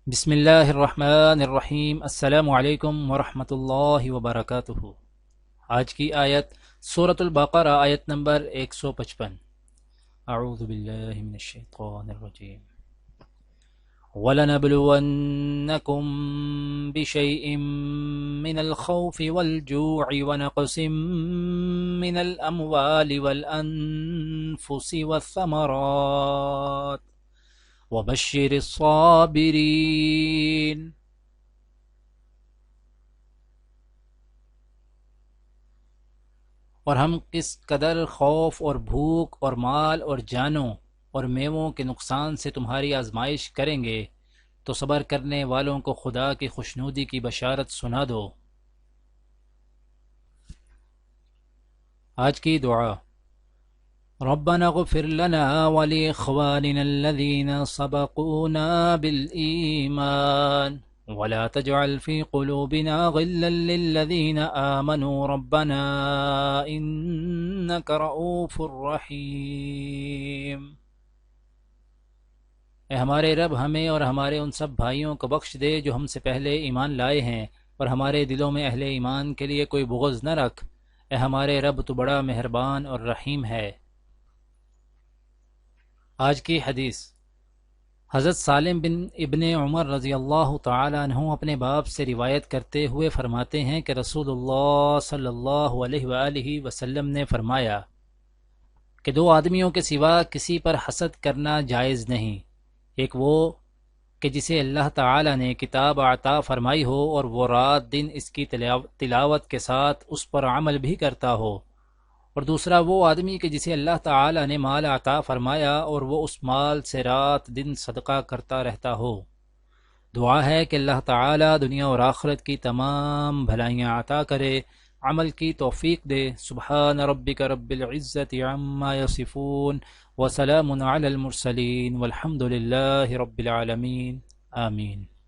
بسم اللہ الرحمن الرحیم۔ السلام علیکم ورحمۃ اللہ وبرکاتہ۔ آج کی آیت سورۃ البقرہ، آیت نمبر 155۔ اعوذ باللہ من الشیطان الرجیم۔ وَلَنَبْلُوَنَّكُمْ بِشَيْءٍ مِّنَ الْخَوْفِ وَالْجُوعِ وَنَقْصٍ مِّنَ الْأَمْوَالِ وَالْأَنفُسِ وَالثَّمَرَاتِ وَبَشِّرِ الصَّابِرِينَ۔ اور ہم کس قدر خوف اور بھوک اور مال اور جانوں اور میووں کے نقصان سے تمہاری آزمائش کریں گے، تو صبر کرنے والوں کو خدا کی خوشنودی کی بشارت سنا دو۔ آج کی دعا: ربنا اغفر لنا ولإخواننا الذين سبقونا بالإيمان ولا تجعل في قلوبنا غلا للذين آمنوا ربنا إنك رؤوف رحيم۔ اے ہمارے رب، ہمیں اور ہمارے ان سب بھائیوں کو بخش دے جو ہم سے پہلے ایمان لائے ہیں، اور ہمارے دلوں میں اہل ایمان کے لیے کوئی بغض نہ رکھ۔ اے ہمارے رب، تو بڑا مہربان اور رحیم ہے۔ آج کی حدیث: حضرت سالم بن ابن عمر رضی اللہ تعالی عنہ اپنے باپ سے روایت کرتے ہوئے فرماتے ہیں کہ رسول اللہ صلی اللہ علیہ وآلہ وسلم نے فرمایا کہ دو آدمیوں کے سوا کسی پر حسد کرنا جائز نہیں، ایک وہ کہ جسے اللہ تعالی نے کتاب عطا فرمائی ہو اور وہ رات دن اس کی تلاوت کے ساتھ اس پر عمل بھی کرتا ہو، اور دوسرا وہ آدمی کہ جسے اللہ تعالی نے مال عطا فرمایا اور وہ اس مال سے رات دن صدقہ کرتا رہتا ہو۔ دعا ہے کہ اللہ تعالی دنیا اور آخرت کی تمام بھلائیاں عطا کرے، عمل کی توفیق دے۔ سبحان ربک رب العزت عما یصفون وسلام علی المرسلین والحمد للہ رب العالمین، آمین۔